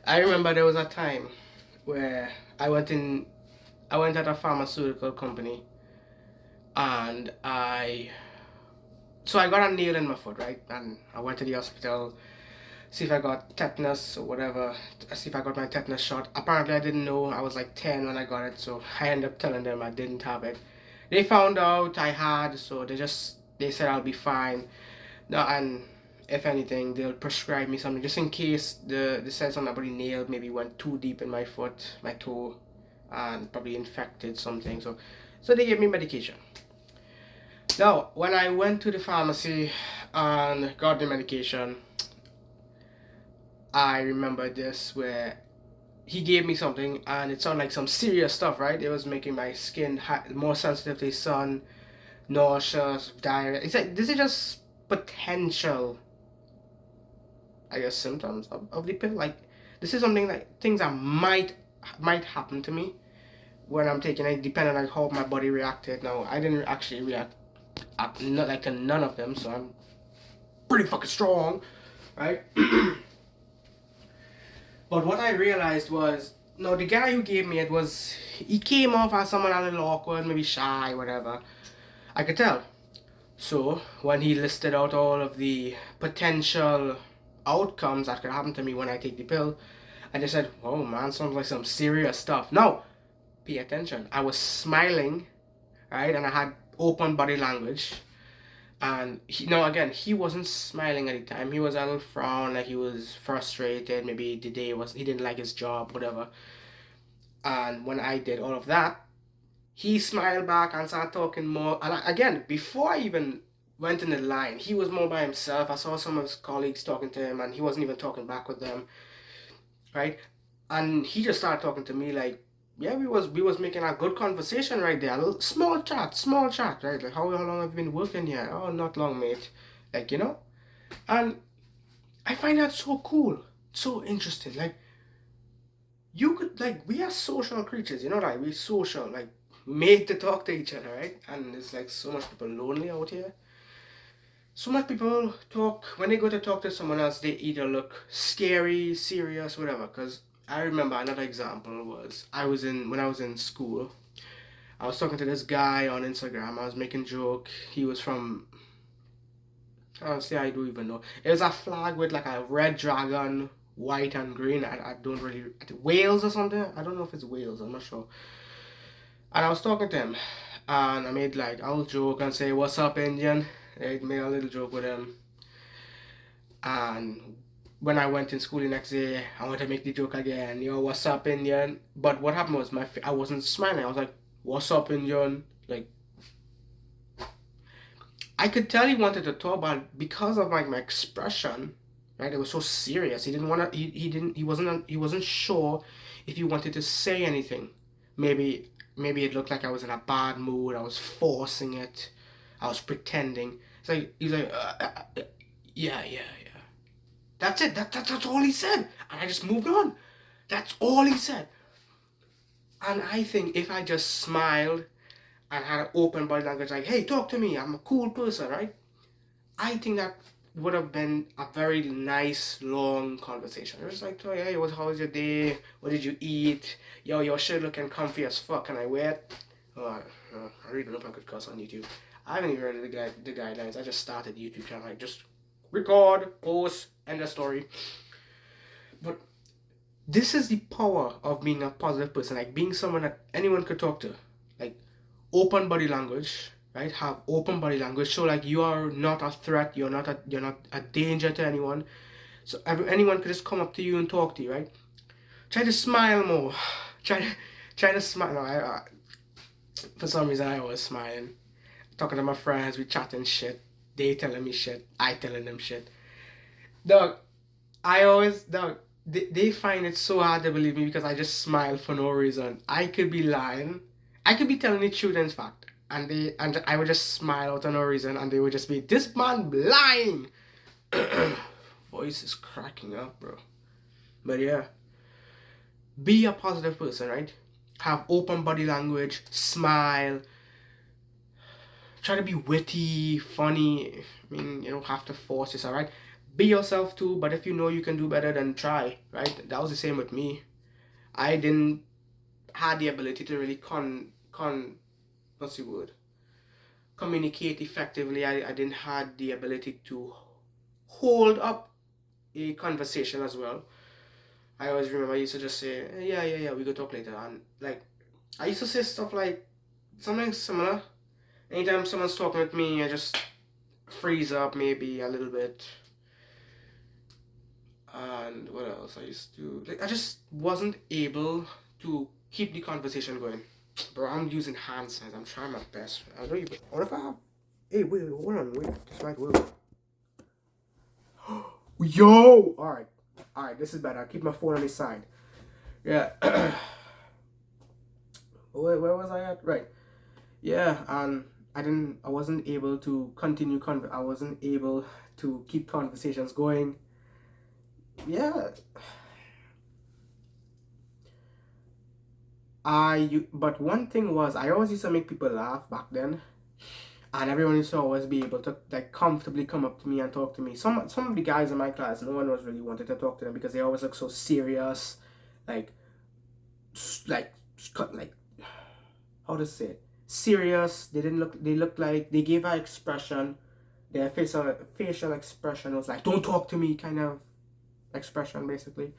I remember there was a time where I went at a pharmaceutical company and I got a nail in my foot, right? And I went to the hospital, see if I got tetanus or whatever, see if I got my tetanus shot. Apparently I didn't know. I was like 10 when I got it, so I ended up telling them I didn't have it. They found out I had, so they said I'll be fine. No, and if anything, they'll prescribe me something just in case they said something about the nail maybe went too deep in my foot, my toe, and probably infected something. So they gave me medication. Now, when I went to the pharmacy and got the medication, I remember this where he gave me something and it sounded like some serious stuff, right? It was making my skin more sensitive to the sun, nauseous, diarrhea. It's like this is just potential, I guess, symptoms of the pill. Like this is something like things that might happen to me when I'm taking it, depending on how my body reacted. Now I didn't actually react not like to none of them, so I'm pretty fucking strong, right? But what I realized was, no, the guy who gave me it was, he came off as someone a little awkward, maybe shy, whatever. I could tell. So when he listed out all of the potential outcomes that could happen to me when I take the pill, I just said, "Oh man, sounds like some serious stuff." Now, pay attention. I was smiling, right, and I had open body language. And again, he wasn't smiling at the time. He was a little frown, like he was frustrated. Maybe the day was he didn't like his job, whatever. And when I did all of that, he smiled back and started talking more. And again, before I even went in the line, he was more by himself. I saw some of his colleagues talking to him, and he wasn't even talking back with them, right? And he just started talking to me like, yeah, we was making a good conversation right there. A little small chat, right? Like how long have you been working here? Oh, not long, mate. Like and I find that so cool, so interesting. Like you could like we are social creatures, like we social, like made to talk to each other, right? And it's like so much people lonely out here. So much people talk when they go to talk to someone else. They either look scary, serious, whatever. Cause I remember another example was when I was in school. I was talking to this guy on Instagram. I was making joke. He was from honestly I don't even know. It was a flag with like a red dragon, white and green. I don't really Wales or something. I don't know if it's Wales. I'm not sure. And I was talking to him, and I made like I'll joke and say, "What's up, Indian?" I made a little joke with him, and when I went in school the next day, I wanted to make the joke again. Yo, what's up, Indian? But what happened was I wasn't smiling. I was like, "What's up, Indian?" Like I could tell he wanted to talk, but because of my expression, right, it was so serious. He didn't want to. He wasn't sure if he wanted to say anything. Maybe it looked like I was in a bad mood. I was forcing it. I was pretending. It's like he's like, yeah, yeah, yeah. That's it. That's all he said, and I just moved on. That's all he said. And I think if I just smiled and had an open body language, like, "Hey, talk to me. I'm a cool person," right? I think that would have been a very nice long conversation. It was like, "Oh, hey, how was your day? What did you eat? Yo, your shirt looking comfy as fuck. Can I wear it?" Oh, I really don't know if I could cuss on YouTube. I haven't even read the guidelines. I just started YouTube channel. Like, just record, post, end the story. But this is the power of being a positive person. Like being someone that anyone could talk to. Like open body language, right? Have open body language. So like you are not a threat. You're not a danger to anyone. So anyone could just come up to you and talk to you, right? Try to smile more. Try try to smile. No, for some reason I always smiling. Talking to my friends, we chatting shit. They telling me shit. I telling them shit. Dog, dog. They find it so hard to believe me because I just smile for no reason. I could be lying. I could be telling the truth in fact. And I would just smile out of no reason and they would just be, "This man lying." Voice is cracking up, bro. But yeah, be a positive person, right? Have open body language, smile, try to be witty, funny. I mean, you don't have to force this, alright? Be yourself too, but if you know you can do better, then try, right? That was the same with me. I didn't had the ability to really what's the word, communicate effectively. I didn't had the ability to hold up a conversation as well. I always remember I used to just say, yeah, yeah, yeah, we could talk later. And like, I used to say stuff like something similar. Anytime someone's talking with me, I just freeze up maybe a little bit. And what else I used to like? I just wasn't able to keep the conversation going. Bro, I'm using hand signs. I'm trying my best. I don't even. What if I have? Hey, wait, hold on, wait. This might work. Yo! Alright. Alright, this is better. I'll keep my phone on the side. Yeah. Where was I at? Right. Yeah, and I wasn't able to continue, I wasn't able to keep conversations going. Yeah. But one thing was, I always used to make people laugh back then. And everyone used to always be able to like comfortably come up to me and talk to me. Some of the guys in my class, no one was really wanted to talk to them because they always look so serious, like like like how to say it, serious. They didn't look. They looked like they gave an expression. Their facial expression was like "don't talk to me" kind of expression basically.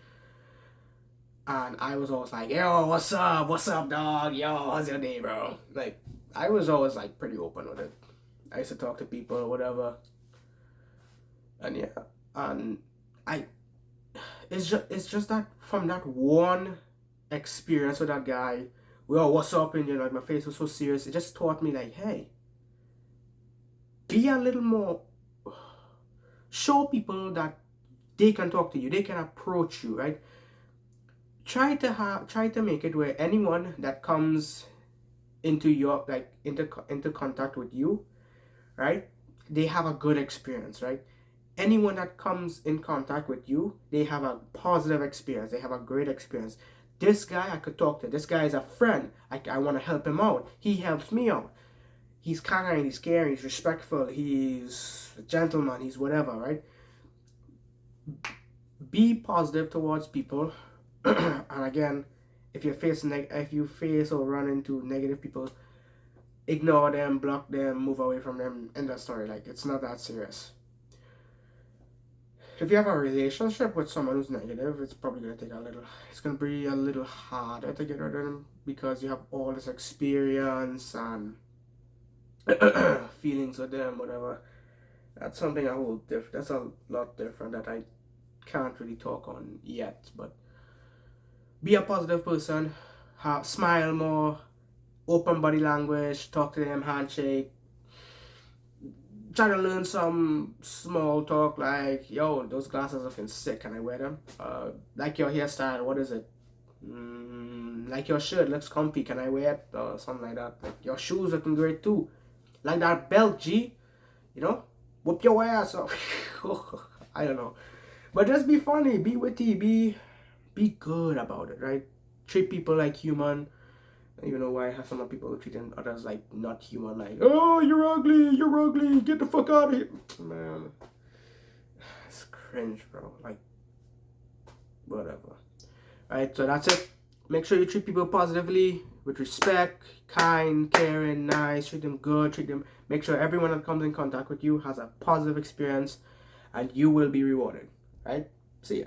And I was always like, "Yo, what's up, dog? Yo, how's your day, bro?" Like I was always like pretty open with it. I used to talk to people or whatever. And yeah, and I it's just that from that one experience with that guy, well, what's up, and like my face was so serious. It just taught me like, hey, be a little more. Show people that they can talk to you, they can approach you, right? Try to make it where anyone that comes into your like into contact with you, right? They have a good experience, right? Anyone that comes in contact with you, they have a positive experience. They have a great experience. This guy I could talk to. This guy is a friend. I want to help him out. He helps me out. He's kind, he's caring, he's respectful, he's a gentleman, he's whatever, right? Be positive towards people. And again, if you face or run into negative people, ignore them, block them, move away from them. End that story. Like it's not that serious. If you have a relationship with someone who's negative, it's probably gonna take a little. It's gonna be a little harder to get rid of them because you have all this experience and feelings with them, whatever. That's something a whole different. That's a lot different that I can't really talk on yet. But be a positive person. Smile more. Open body language. Talk to them. Handshake. Try to learn some small talk like, yo, those glasses are looking sick. Can I wear them? Like your hairstyle. What is it? Like your shirt looks comfy. Can I wear it? Or something like that. Like your shoes looking great too. Like that belt, G. You know, whoop your ass up. I don't know, but just be funny, be witty, be good about it, right? Treat people like human. You know why some people treating others like not human, like, oh, you're ugly, get the fuck out of here, man. It's cringe, bro. Like, whatever. Alright, so that's it. Make sure you treat people positively, with respect, kind, caring, nice, treat them good, make sure everyone that comes in contact with you has a positive experience and you will be rewarded. Right? See ya.